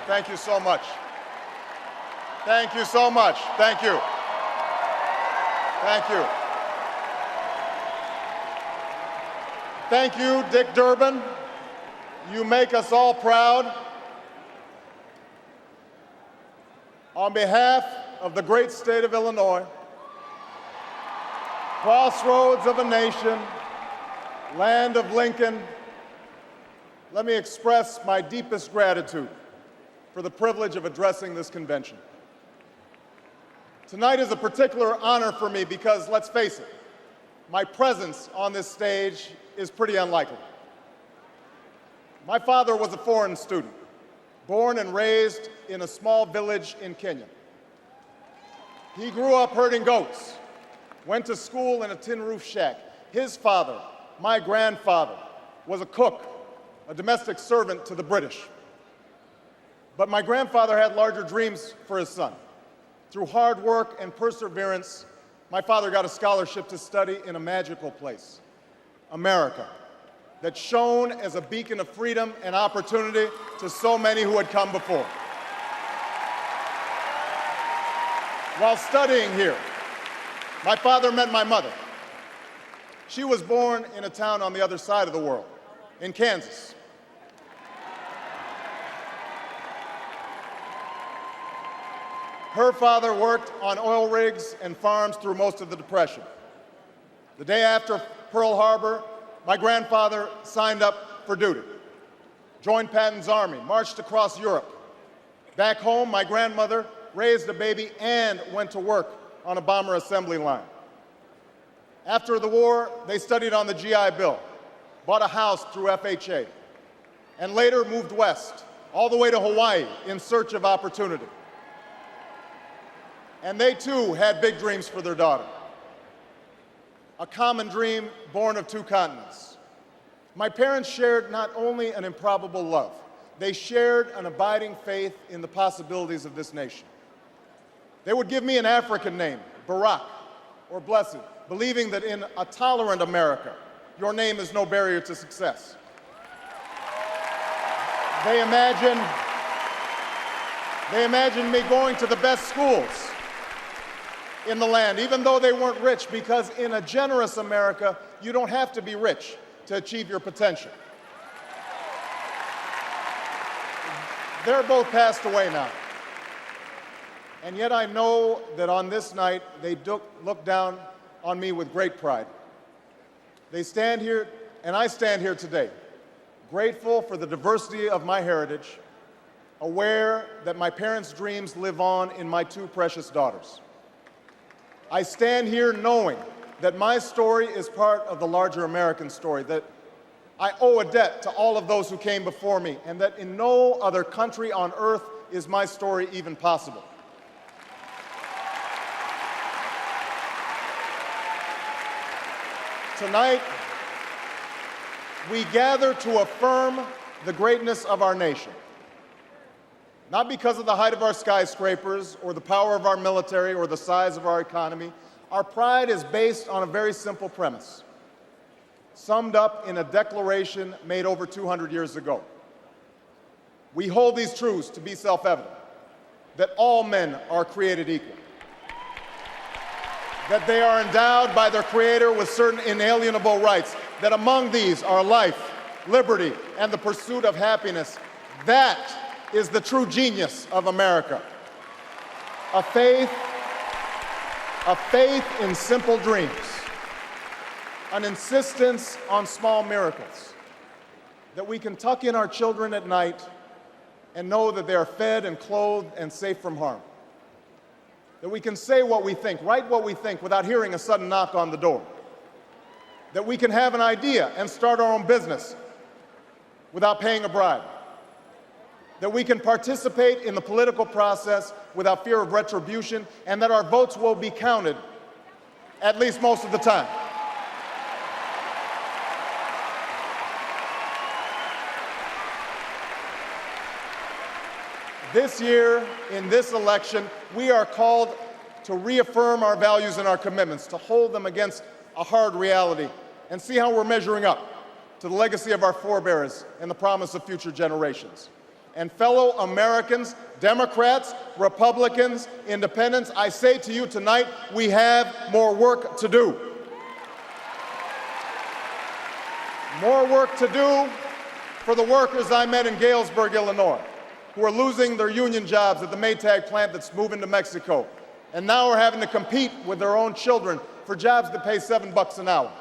Thank you so much. Thank you so much. Thank you. Thank you. Thank you, Dick Durbin. You make us all proud. On behalf of the great state of Illinois, crossroads of a nation, land of Lincoln, let me express my deepest gratitude for the privilege of addressing this convention. Tonight is a particular honor for me because, let's face it, my presence on this stage is pretty unlikely. My father was a foreign student, born and raised in a small village in Kenya. He grew up herding goats, went to school in a tin roof shack. His father, my grandfather, was a cook, a domestic servant to the British. But my grandfather had larger dreams for his son. Through hard work and perseverance, my father got a scholarship to study in a magical place, America, that shone as a beacon of freedom and opportunity to so many who had come before. While studying here, my father met my mother. She was born in a town on the other side of the world, in Kansas. Her father worked on oil rigs and farms through most of the Depression. The day after Pearl Harbor, my grandfather signed up for duty, joined Patton's army, marched across Europe. Back home, my grandmother raised a baby and went to work on a bomber assembly line. After the war, they studied on the GI Bill, bought a house through FHA, and later moved west, all the way to Hawaii in search of opportunity. And they too had big dreams for their daughter. A common dream born of two continents. My parents shared not only an improbable love, they shared an abiding faith in the possibilities of this nation. They would give me an African name, Barak, or Blessed, believing that in a tolerant America, your name is no barrier to success. They imagined me going to the best schools in the land, even though they weren't rich, because in a generous America, you don't have to be rich to achieve your potential. They're both passed away now. And yet I know that on this night, they look down on me with great pride. They stand here, and I stand here today, grateful for the diversity of my heritage, aware that my parents' dreams live on in my two precious daughters. I stand here knowing that my story is part of the larger American story, that I owe a debt to all of those who came before me, and that in no other country on earth is my story even possible. Tonight, we gather to affirm the greatness of our nation. Not because of the height of our skyscrapers, or the power of our military, or the size of our economy. Our pride is based on a very simple premise, summed up in a declaration made over 200 years ago. We hold these truths to be self-evident, that all men are created equal, that they are endowed by their Creator with certain inalienable rights, that among these are life, liberty, and the pursuit of happiness. That is the true genius of America. A faith in simple dreams, an insistence on small miracles, that we can tuck in our children at night and know that they are fed and clothed and safe from harm, that we can say what we think, write what we think without hearing a sudden knock on the door, that we can have an idea and start our own business without paying a bribe, that we can participate in the political process without fear of retribution, and that our votes will be counted, at least most of the time. This year, in this election, we are called to reaffirm our values and our commitments, to hold them against a hard reality, and see how we're measuring up to the legacy of our forebears and the promise of future generations. And fellow Americans, Democrats, Republicans, Independents, I say to you tonight, we have more work to do. More work to do for the workers I met in Galesburg, Illinois, who are losing their union jobs at the Maytag plant that's moving to Mexico, and now are having to compete with their own children for jobs that pay $7 an hour.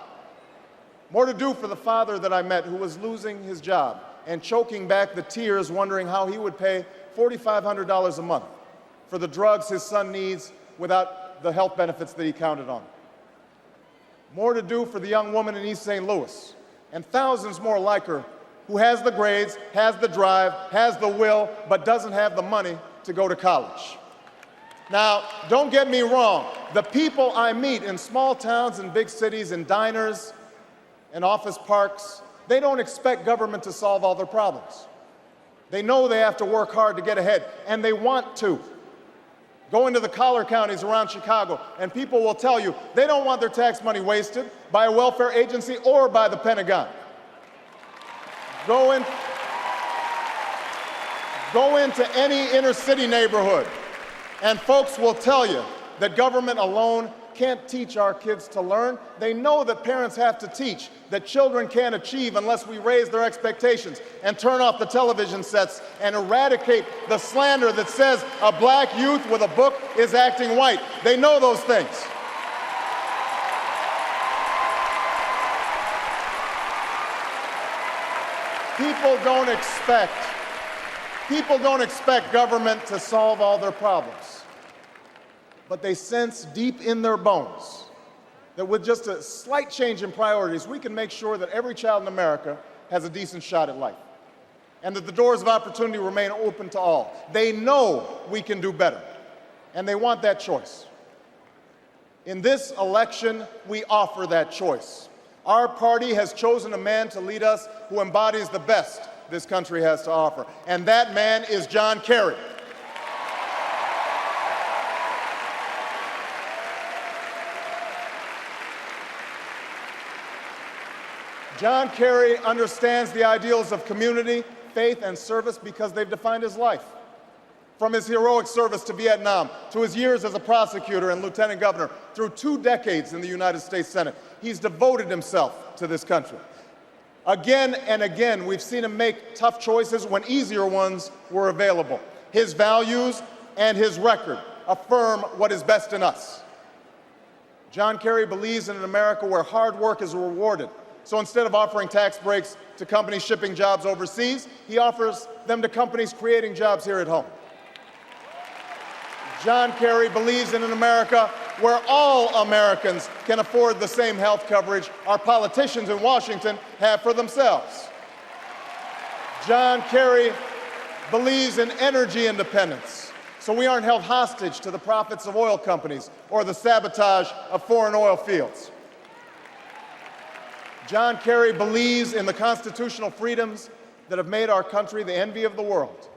More to do for the father that I met who was losing his job and choking back the tears wondering how he would pay $4,500 a month for the drugs his son needs without the health benefits that he counted on. More to do for the young woman in East St. Louis and thousands more like her who has the grades, has the drive, has the will, but doesn't have the money to go to college. Now, don't get me wrong. The people I meet in small towns and big cities, in diners and office parks, they don't expect government to solve all their problems. They know they have to work hard to get ahead, and they want to. Go into the collar counties around Chicago, and people will tell you they don't want their tax money wasted by a welfare agency or by the Pentagon. Go into any inner city neighborhood, and folks will tell you that government alone can't teach our kids to learn. They know that parents have to teach, that children can't achieve unless we raise their expectations and turn off the television sets and eradicate the slander that says a black youth with a book is acting white. They know those things. People don't expect government to solve all their problems. But they sense deep in their bones that with just a slight change in priorities, we can make sure that every child in America has a decent shot at life, and that the doors of opportunity remain open to all. They know we can do better, and they want that choice. In this election, we offer that choice. Our party has chosen a man to lead us who embodies the best this country has to offer, and that man is John Kerry. John Kerry understands the ideals of community, faith, and service because they've defined his life. From his heroic service to Vietnam, to his years as a prosecutor and lieutenant governor, through 2 decades in the United States Senate, he's devoted himself to this country. Again and again, we've seen him make tough choices when easier ones were available. His values and his record affirm what is best in us. John Kerry believes in an America where hard work is rewarded. So instead of offering tax breaks to companies shipping jobs overseas, he offers them to companies creating jobs here at home. John Kerry believes in an America where all Americans can afford the same health coverage our politicians in Washington have for themselves. John Kerry believes in energy independence, so we aren't held hostage to the profits of oil companies or the sabotage of foreign oil fields. John Kerry believes in the constitutional freedoms that have made our country the envy of the world,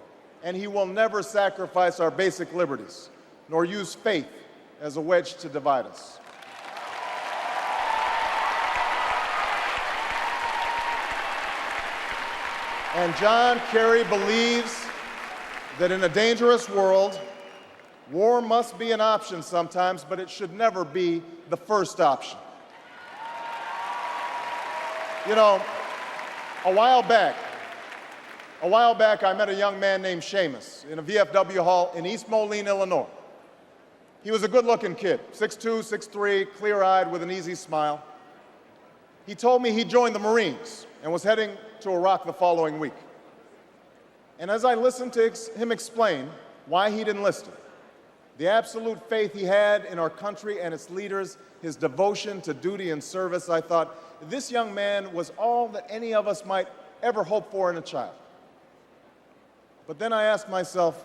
and he will never sacrifice our basic liberties, nor use faith as a wedge to divide us. And John Kerry believes that in a dangerous world, war must be an option sometimes, but it should never be the first option. You know, a while back, I met a young man named Seamus in a VFW hall in East Moline, Illinois. He was a good-looking kid, 6'2", 6'3", clear-eyed with an easy smile. He told me he joined the Marines and was heading to Iraq the following week. And as I listened to him explain why he'd enlisted, the absolute faith he had in our country and its leaders, his devotion to duty and service, I thought, this young man was all that any of us might ever hope for in a child. But then I asked myself,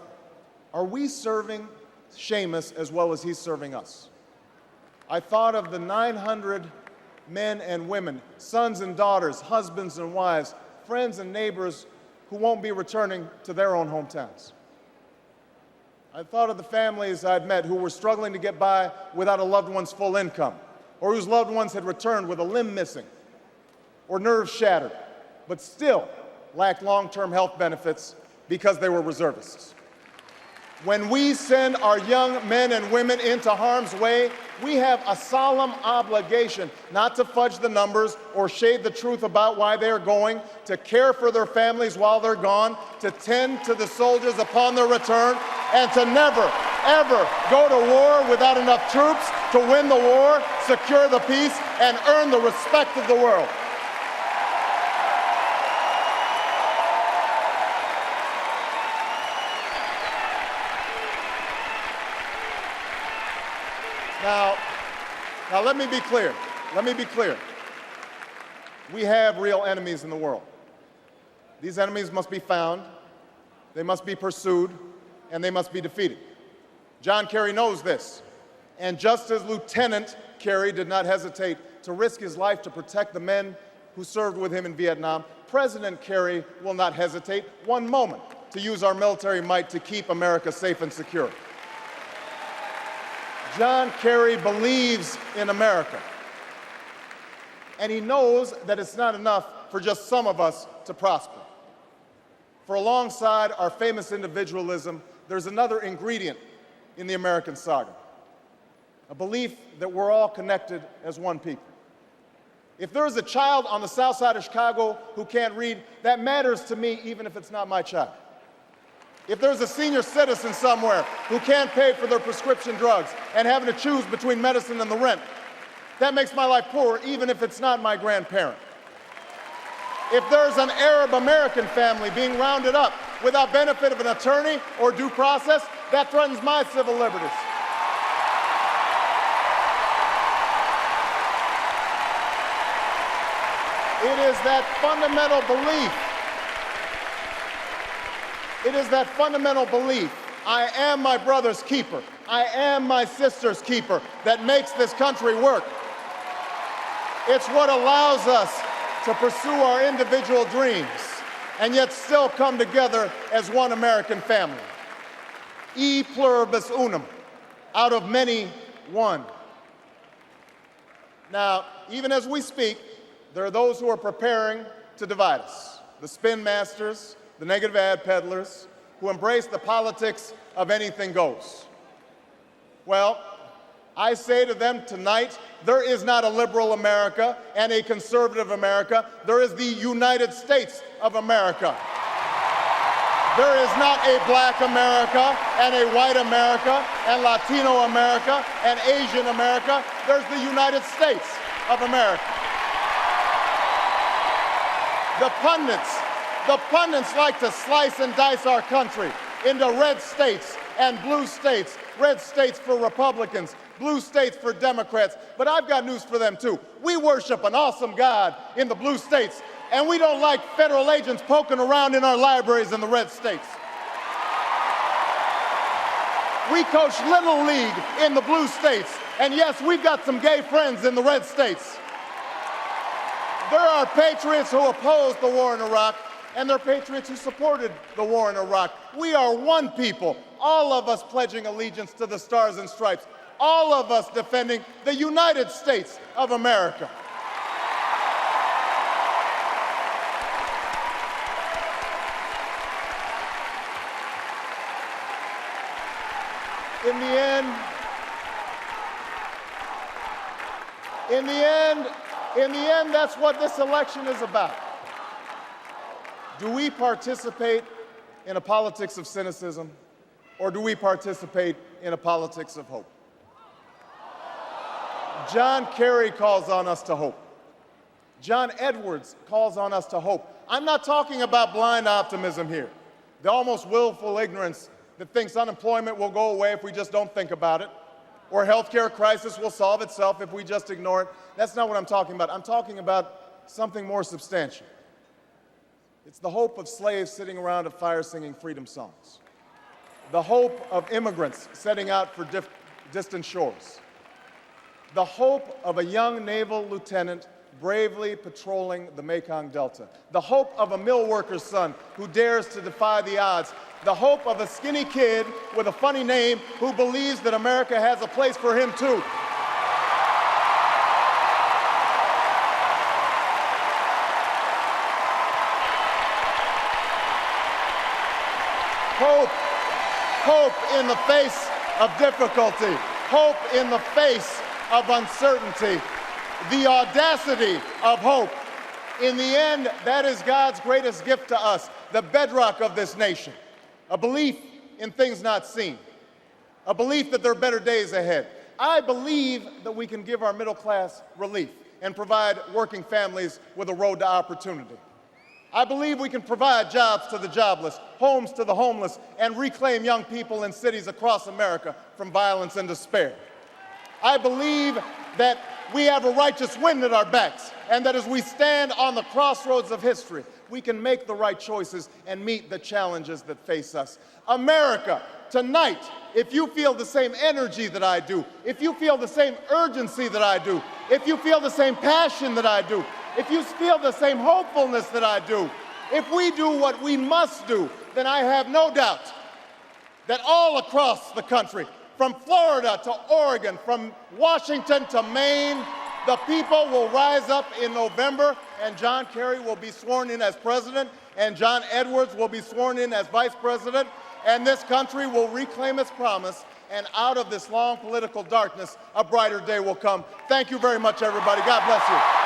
are we serving Seamus as well as he's serving us? I thought of the 900 men and women, sons and daughters, husbands and wives, friends and neighbors who won't be returning to their own hometowns. I thought of the families I'd met who were struggling to get by without a loved one's full income, or whose loved ones had returned with a limb missing or nerves shattered, but still lacked long-term health benefits because they were reservists. When we send our young men and women into harm's way, we have a solemn obligation not to fudge the numbers or shade the truth about why they're going, to care for their families while they're gone, to tend to the soldiers upon their return, and to never, ever go to war without enough troops to win the war, secure the peace, and earn the respect of the world. Now let me be clear. Let me be clear. We have real enemies in the world. These enemies must be found, they must be pursued, and they must be defeated. John Kerry knows this. And just as Lieutenant Kerry did not hesitate to risk his life to protect the men who served with him in Vietnam, President Kerry will not hesitate one moment to use our military might to keep America safe and secure. John Kerry believes in America, and he knows that it's not enough for just some of us to prosper. For alongside our famous individualism, there's another ingredient in the American saga, a belief that we're all connected as one people. If there is a child on the south side of Chicago who can't read, that matters to me even if it's not my child. If there's a senior citizen somewhere who can't pay for their prescription drugs and having to choose between medicine and the rent, that makes my life poorer even if it's not my grandparent. If there's an Arab American family being rounded up without benefit of an attorney or due process, that threatens my civil liberties. It is that fundamental belief. It is that fundamental belief, I am my brother's keeper, I am my sister's keeper, that makes this country work. It's what allows us to pursue our individual dreams and yet still come together as one American family. E pluribus unum, out of many, one. Now, even as we speak, there are those who are preparing to divide us. The spin masters, the negative ad peddlers, who embrace the politics of anything goes. Well, I say to them tonight, there is not a liberal America and a conservative America. There is the United States of America. There is not a black America and a white America and Latino America and Asian America. There's the United States of America. The pundits like to slice and dice our country into red states and blue states, red states for Republicans, blue states for Democrats. But I've got news for them too. We worship an awesome God in the blue states, and we don't like federal agents poking around in our libraries in the red states. We coach Little League in the blue states, and yes, we've got some gay friends in the red states. There are patriots who opposed the war in Iraq, and there are patriots who supported the war in Iraq. We are one people, all of us pledging allegiance to the Stars and Stripes, all of us defending the United States of America. In the end, that's what this election is about. Do we participate in a politics of cynicism, or do we participate in a politics of hope? John Kerry calls on us to hope. John Edwards calls on us to hope. I'm not talking about blind optimism here, the almost willful ignorance that thinks unemployment will go away if we just don't think about it, or healthcare crisis will solve itself if we just ignore it. That's not what I'm talking about. I'm talking about something more substantial. It's the hope of slaves sitting around a fire singing freedom songs. The hope of immigrants setting out for distant shores. The hope of a young naval lieutenant bravely patrolling the Mekong Delta. The hope of a mill worker's son who dares to defy the odds. The hope of a skinny kid with a funny name who believes that America has a place for him too. hope in the face of difficulty, hope in the face of uncertainty, the audacity of hope. In the end, that is God's greatest gift to us, the bedrock of this nation, a belief in things not seen, a belief that there are better days ahead. I believe that we can give our middle class relief and provide working families with a road to opportunity. I believe we can provide jobs to the jobless, homes to the homeless, and reclaim young people in cities across America from violence and despair. I believe that we have a righteous wind at our backs, and that as we stand on the crossroads of history, we can make the right choices and meet the challenges that face us. America, tonight, if you feel the same energy that I do, if you feel the same urgency that I do, if you feel the same passion that I do, if you feel the same hopefulness that I do, if we do what we must do, then I have no doubt that all across the country, from Florida to Oregon, from Washington to Maine, the people will rise up in November, and John Kerry will be sworn in as president, and John Edwards will be sworn in as vice president, and this country will reclaim its promise, and out of this long political darkness, a brighter day will come. Thank you very much, everybody. God bless you.